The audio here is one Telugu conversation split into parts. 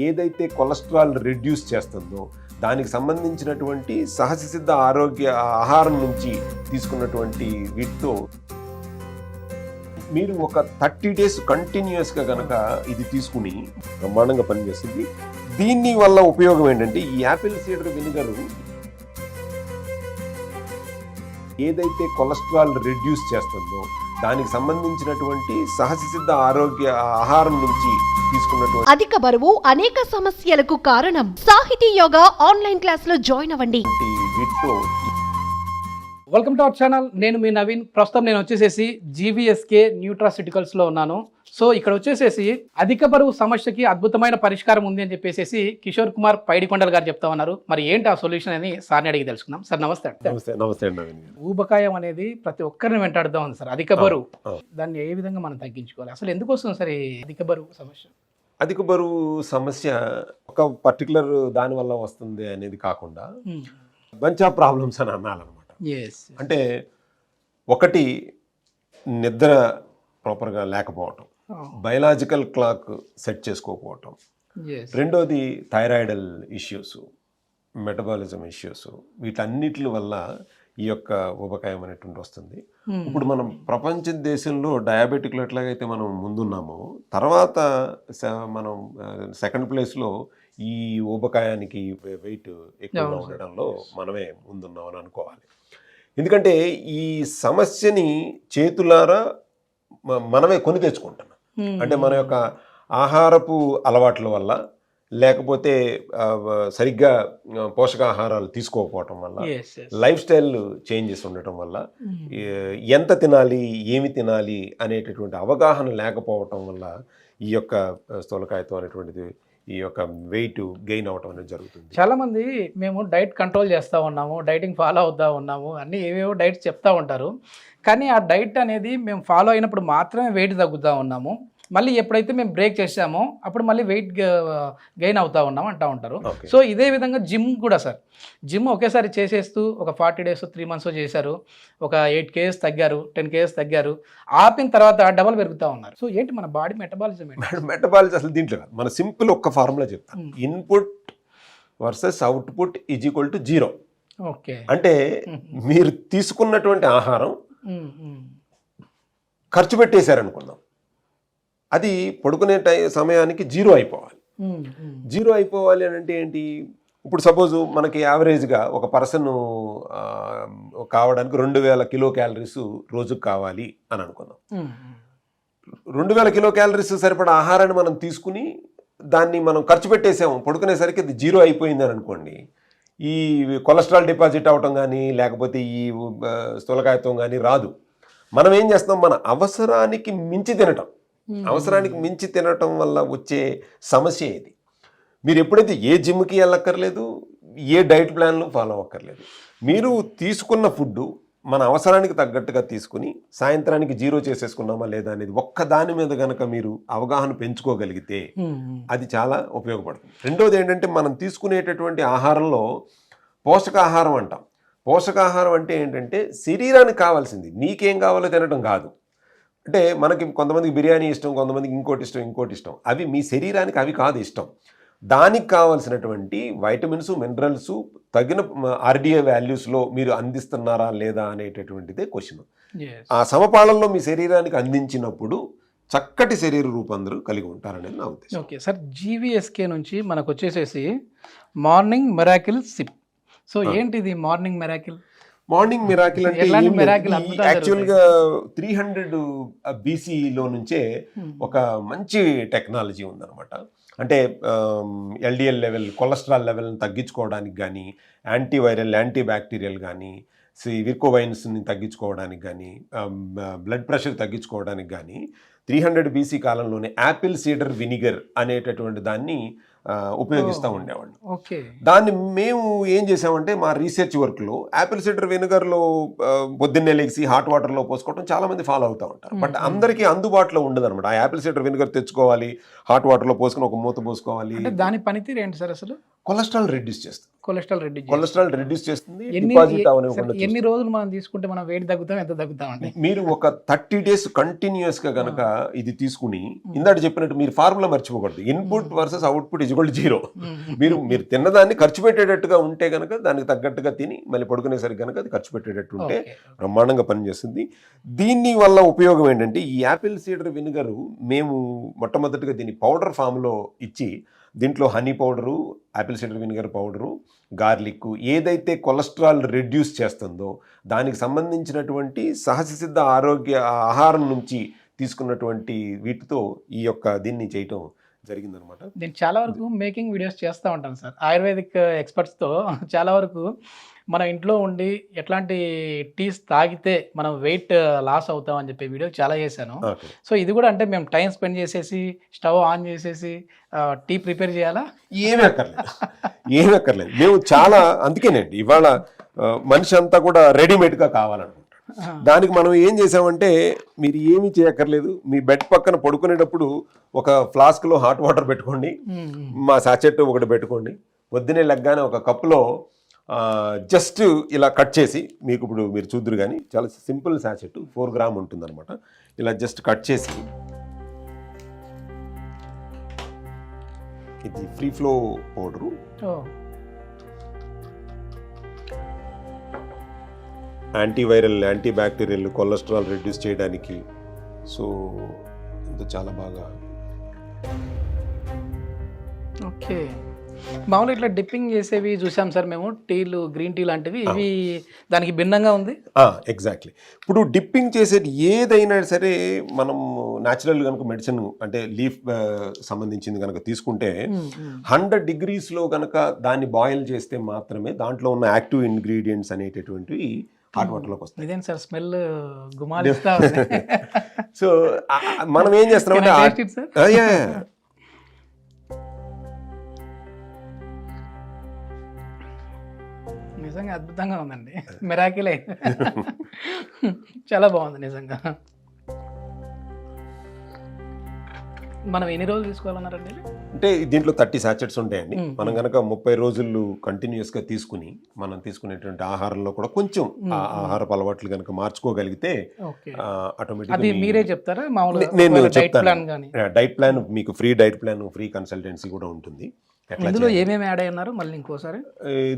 ఏదైతే కొలెస్ట్రాల్ రెడ్యూస్ చేస్తుందో దానికి సంబంధించినటువంటి సహజసిద్ధ ఆరోగ్య ఆహారం నుంచి తీసుకున్నటువంటి వీటితో మీరు ఒక 30 days కంటిన్యూస్గా కనుక ఇది తీసుకుని బ్రహ్మాండంగా పనిచేస్తుంది. దీని వల్ల ఉపయోగం ఏంటంటే ఈ యాపిల్ సీడర్ వినిగర్ ఏదైతే కొలెస్ట్రాల్ రెడ్యూస్ చేస్తుందో దానికి సంబంధించినటువంటి సహజసిద్ధ ఆరోగ్య ఆహారం నుంచి తీసుకున్నటువంటి అధిక బరువు అనేక సమస్యలకు కారణం. సాహితీ యోగా ఆన్లైన్ క్లాస్ లో జాయిన్ అవ్వండి. వీటితో వెల్కమ్ టు అవర్ ఛానల్. నేను మీ నవీన్. ప్రస్తుతం నేను వచ్చేసేసి జీవీఎస్కే న్యూట్రాసిటికల్స్ లో ఉన్నాను. సో ఇక్కడ వచ్చేసేసి అధిక బరువు సమస్యకి అద్భుతమైన పరిష్కారం ఉంది అని చెప్పేసి కిషోర్ కుమార్ పైడికొండల్ గారు చెప్తా ఉన్నారు. మరి ఏంటి ఆ సొల్యూషన్ అని సార్ని అడిగి తెలుసుకుందాం. సార్ నమస్తే. నమస్తే. ఊబకాయం అనేది ప్రతి ఒక్కరిని వెంటాడుతూ ఉంది సార్. అధిక బరువు, దాన్ని ఏ విధంగా మనం తగ్గించుకోవాలి? అసలు ఎందుకు వస్తుంది సార్ ఈ అధిక బరువు సమస్య? అధిక బరువు సమస్య ఒక పర్టికులర్ దాని వల్ల వస్తుంది అనేది కాకుండా బంచ్ ఆఫ్ ప్రాబ్లమ్స్ అని అనాలన్నమాట. అంటే ఒకటి నిద్ర ప్రాపర్గా లేకపోవటం, బయలాజికల్ క్లాక్ సెట్ చేసుకోకపోవటం, రెండోది థైరాయిడల్ ఇష్యూస్, మెటబాలిజం ఇష్యూస్, వీటన్నిటి వల్ల ఈ యొక్క ఊబకాయం అనేటువంటి వస్తుంది. ఇప్పుడు మనం ప్రపంచ దేశంలో డయాబెటిక్లో ఎట్లాగైతే మనం ముందున్నామో తర్వాత మనం సెకండ్ ప్లేస్లో ఈ ఊబకాయానికి వెయిట్ ఎక్కువగా ఉండడంలో మనమే ముందున్నామని అనుకోవాలి. ఎందుకంటే ఈ సమస్యని చేతులారా మనమే కొని తెచ్చుకుంటున్నాం. అంటే మన యొక్క ఆహారపు అలవాట్ల వల్ల, లేకపోతే సరిగ్గా పోషకాహారాలు తీసుకోకపోవటం వల్ల, లైఫ్ స్టైల్ చేంజెస్ ఉండటం వల్ల, ఎంత తినాలి, ఏమి తినాలి అనేటటువంటి అవగాహన లేకపోవటం వల్ల ఈ యొక్క స్థూలకాయత్వం అనేటువంటిది, ఈ యొక్క వెయిట్ గెయిన్ అవటం అనేది జరుగుతుంది. చాలా మంది మేము డైట్ కంట్రోల్ చేస్తూ ఉన్నాము, డైటింగ్ ఫాలో అవుతూ ఉన్నాము, అన్నీ ఏవేవో డైట్స్ చెప్తా ఉంటారు. కానీ ఆ డైట్ అనేది మేము ఫాలో అయినప్పుడు మాత్రమే వెయిట్ తగ్గుతూ ఉన్నాము. మళ్ళీ ఎప్పుడైతే మేము బ్రేక్ చేసామో అప్పుడు మళ్ళీ వెయిట్ గెయిన్ అవుతూ ఉన్నాము అంటూ ఉంటారు. సో ఇదే విధంగా జిమ్ కూడా సార్, జిమ్ ఒకేసారి చేసేస్తూ ఒక 40 days 3 months చేశారు, ఒక 8 kgs తగ్గారు, 10 kgs తగ్గారు, ఆపిన తర్వాత డబల్ పెరుగుతూ ఉన్నారు. సో ఏంటి మన బాడీ మెటబాలిజం? మెటబాలిజం అసలు దీంట్లో కాదు, మన సింపుల్ ఒక్క ఫార్ములా చెప్తాను. Input versus output is equal to 0. Okay, అంటే మీరు తీసుకున్నటువంటి ఆహారం ఖర్చు పెట్టేశారనుకుందాం, అది పడుకునే సమయానికి 0 అయిపోవాలి. 0 అయిపోవాలి అని అంటే ఏంటి? ఇప్పుడు సపోజు మనకి యావరేజ్గా ఒక పర్సన్ కావడానికి 2000 kcal రోజుకు కావాలి అని అనుకుందాం. 2000 kcal సరిపడా ఆహారాన్ని మనం తీసుకుని దాన్ని మనం ఖర్చు పెట్టేసాము, పడుకునేసరికి అది 0 అయిపోయింది అని అనుకోండి. ఈ కొలెస్ట్రాల్ డిపాజిట్ అవటం కానీ, లేకపోతే ఈ స్థూలకాయత్వం కానీ రాదు. మనం ఏం చేస్తాం? మన అవసరానికి మించి తినటం. అవసరానికి మించి తినటం వల్ల వచ్చే సమస్య ఇది. మీరు ఎప్పుడైతే ఏ జిమ్కి వెళ్ళక్కర్లేదు, ఏ డైట్ ప్లాన్లు ఫాలో అవ్వక్కర్లేదు. మీరు తీసుకున్న ఫుడ్ మన అవసరానికి తగ్గట్టుగా తీసుకుని సాయంత్రానికి 0 చేసేసుకున్నామా లేదా అనేది ఒక్క దాని మీద కనుక మీరు అవగాహన పెంచుకోగలిగితే అది చాలా ఉపయోగపడుతుంది. రెండోది ఏంటంటే, మనం తీసుకునేటటువంటి ఆహారంలో పోషకాహారం అంటాం. పోషకాహారం అంటే ఏంటంటే శరీరానికి కావాల్సింది, నీకేం కావాలో తినడం కాదు. అంటే మనకి కొంతమందికి బిర్యానీ ఇష్టం, కొంతమందికి ఇంకోటి ఇష్టం. అవి మీ శరీరానికి అవి కాదు ఇష్టం. దానికి కావాల్సినటువంటి వైటమిన్స్, మినరల్స్ తగిన ఆర్డిఏ వాల్యూస్లో మీరు అందిస్తున్నారా లేదా అనేటటువంటిదే క్వశ్చన్. ఆ సమపాళనలో మీ శరీరానికి అందించినప్పుడు చక్కటి శరీర రూపాంతరం కలిగి ఉంటారనేది నా ఉద్దేశం. ఓకే సార్, జీవీఎస్కే నుంచి మనకు వచ్చేసేసి మార్నింగ్ మిరాకిల్ సిప్. సో ఏంటిది మార్నింగ్ మిరాకిల్? మార్నింగ్ మిరాకిల్ అంటే యాక్చువల్గా 300 BCలో నుంచే ఒక మంచి టెక్నాలజీ ఉందన్నమాట. అంటే ఎల్డిఎల్ లెవెల్, కొలెస్ట్రాల్ లెవెల్ని తగ్గించుకోవడానికి కానీ, యాంటీవైరల్, యాంటీ బ్యాక్టీరియల్ కానీ, విర్కోవైన్స్ని తగ్గించుకోవడానికి కానీ, బ్లడ్ ప్రెషర్ తగ్గించుకోవడానికి కానీ 300 BC కాలంలోనే యాపిల్ సీడర్ వినిగర్ అనేటటువంటి దాన్ని ఉపయోగిస్తూ ఉండేవాళ్ళు. దాన్ని మేము ఏం చేసామంటే, మా రీసెర్చ్ వర్క్లో యాపిల్ సీడర్ వినిగర్లో పొద్దున్నే లేచి హాట్ వాటర్లో పోసుకోవడం చాలామంది ఫాలో అవుతూ ఉంటారు. బట్ అందరికీ అందుబాటులో ఉండదు అనమాట. ఆ యాపిల్ సీడర్ వినిగర్ తెచ్చుకోవాలి, హాట్ వాటర్లో పోసుకుని ఒక మూత పోసుకోవాలి. దాని పనితీరు ఏంటి సార్? అసలు కొలెస్ట్రాల్ రెడ్యూస్ చేస్తుంది. కొలెస్ట్రాల్ రెడ్యూస్ కొలెస్ట్రాల్ రిడ్యూస్ చేస్తుంది, డిపాజిట్ అవనివ్వకుండా ఎన్ని రోజులు మనం తీసుకుంటే మనం వెయిట్ తగ్గుతాం, ఎంత తగ్గుతామండి? మీరు ఒక 30 days కంటిన్యూస్ గా గనక ఇది తీసుకుని, ఇందాక చెప్పినట్టు మీరు ఫార్ములా మర్చిపోకూడదు, input versus output is equal to 0. మీరు తిన్నదాన్ని ఖర్చు పెట్టేటట్టుగా ఉంటే గనక, దానికి తగ్గట్టుగా తిని మళ్ళీ పడుకునేసరికి గనక అది ఖర్చు పెట్టేటట్టు ఉంటే బ్రహ్మాండంగా పనిచేస్తుంది. దీని వల్ల ఉపయోగం ఏంటంటే, ఈ యాపిల్ సీడర్ వినిగర్ మేము మొట్టమొదటిగా దీన్ని పౌడర్ ఫామ్లో ఇచ్చి, దీంట్లో honey powder, apple cider vinegar powder, garlic ఏదైతే కొలెస్ట్రాల్ రెడ్యూస్ చేస్తుందో దానికి సంబంధించినటువంటి సహజసిద్ధ ఆరోగ్య ఆహారం నుంచి తీసుకున్నటువంటి వీటితో ఈ యొక్క దీన్ని చేయటం జరిగిందనమాట. నేను చాలా వరకు మేకింగ్ వీడియోస్ చేస్తూ ఉంటాను సార్, ఆయుర్వేదిక్ ఎక్స్పర్ట్స్తో. చాలా వరకు మన ఇంట్లో ఉండి ఎట్లాంటి టీస్ తాగితే మనం వెయిట్ లాస్ అవుతాం అని చెప్పే వీడియో చాలా చేశాను. సో ఇది కూడా అంటే మేము టైం స్పెండ్ చేసేసి స్టవ్ ఆన్ చేసేసి టీ ప్రిపేర్ చేయాలా? ఏమీ అక్కర్లేదు. మేము చాలా అందుకేనండి ఇవాళ మనిషి అంతా కూడా రెడీమేడ్గా కావాలనుకుంటారు. దానికి మనం ఏం చేసామంటే, మీరు ఏమీ చేయక్కర్లేదు. మీ బెడ్ పక్కన పడుకునేటప్పుడు ఒక ఫ్లాస్క్లో హాట్ వాటర్ పెట్టుకోండి, మా సాచెట్ ఒకటి పెట్టుకోండి. పొద్దునే లెగ్గానే ఒక కప్పులో జస్ట్ ఇలా కట్ చేసి, మీకు ఇప్పుడు మీరు చూద్దరు కానీ చాలా సింపుల్ సాచెట్ 4 grams ఉంటుందన్నమాట. ఇలా జస్ట్ కట్ చేసి, ఇది free flow powder, antiviral, anti bacterial, cholesterol reduce చేయడానికి. సో ఇది చాలా బాగా. ఓకే, మామూలుగా ఇట్లా డిప్పింగ్ చేసేవి చూసాం సార్ మేము, టీలు, గ్రీన్ టీ లాంటివి. ఇవి దానికి భిన్నంగా ఉంది. ఎగ్జాక్ట్లీ. ఇప్పుడు డిప్పింగ్ చేసేది ఏదైనా సరే, మనం న్యాచురల్ కనుక మెడిసిన్ అంటే లీఫ్ సంబంధించింది కనుక తీసుకుంటే 100 degrees కనుక దాన్ని బాయిల్ చేస్తే మాత్రమే దాంట్లో ఉన్న యాక్టివ్ ఇంగ్రీడియంట్స్ అనేటటువంటివి హాట్ వాటర్లోకి వస్తాయి. ఇదేం సార్ స్మెల్ గుమాలిస్తా ఉంది. సో మనం ఏం చేస్తున్నామంటే, నిజంగా అద్భుతంగా ఉందండి, మిరాకిలే. చాలా బాగుంది నిజంగా. మనం ఎన్ని రోజులు తీసుకోవాలన్నారండి? అంటే దీంట్లో 30 sachets ఉంటాయండి. మనం కనుక 30 రోజులు కంటిన్యూస్గా తీసుకుని, మనం తీసుకునేటువంటి ఆహారంలో కూడా కొంచెం ఆహారపు అలవాట్లు కనుక మార్చుకోగలిగితే ఆటోమేటిక్గా. మీరే చెప్తారా మామూలుగా? నేను చెప్తాను. డైట్ ప్లాన్ మీకు free diet plan, free consultancy కూడా ఉంటుంది. ఇందులో ఏమేమి యాడ్ అయ్యారు మళ్ళీ ఇంకోసారి?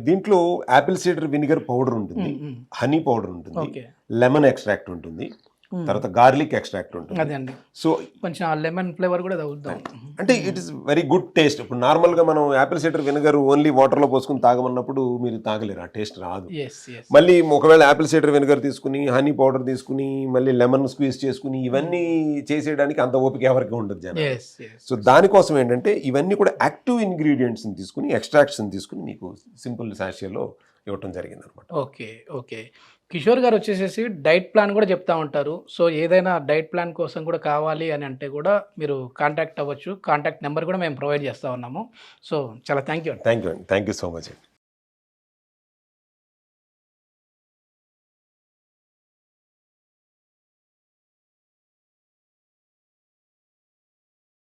దీంట్లో యాపిల్ సీడర్ వినిగర్ పౌడర్ ఉంటుంది, హనీ పౌడర్ ఉంటుంది, లెమన్ ఎక్స్ట్రాక్ట్ ఉంటుంది, తర్వాత గార్లిక్ ఎక్స్ట్రాక్ట్ ఉంటుంది. అదండి. సో కొంచెం లెమన్ ఫ్లేవర్ కూడా తగులుతాం. అంటే it is very good taste. ఇప్పుడు నార్మల్గా మనం యాపిల్ సీడర్ వినిగర్ ఓన్లీ వాటర్లో పోసుకుని తాగమన్నప్పుడు మీరు తాగలేరు, ఆ టేస్ట్ రాదు. మళ్ళీ ఒకవేళ యాపిల్ సీడర్ వినిగర్ తీసుకుని, హనీ పౌడర్ తీసుకుని, మళ్ళీ లెమన్ స్క్వీజ్ చేసుకుని, ఇవన్నీ చేసేయడానికి అంత ఓపిక ఎవరికి ఉండదు జనం. సో దానికోసం ఏంటంటే ఇవన్నీ కూడా యాక్టివ్ ఇంగ్రీడియంట్స్ని తీసుకుని, ఎక్స్ట్రాక్ట్స్ని తీసుకుని మీకు సింపుల్ సాషేలో ఇవ్వటం జరిగింది అనమాట. Okay okay. కిషోర్ గారు వచ్చేసేసి డైట్ ప్లాన్ కూడా చెప్తా ఉంటారు. సో ఏదైనా డైట్ ప్లాన్ కోసం కూడా కావాలి అని అంటే కూడా మీరు కాంటాక్ట్ అవ్వచ్చు. కాంటాక్ట్ నెంబర్ కూడా మేము ప్రొవైడ్ చేస్తూ ఉన్నాము. సో చాలా థ్యాంక్ యూ సో మచ్.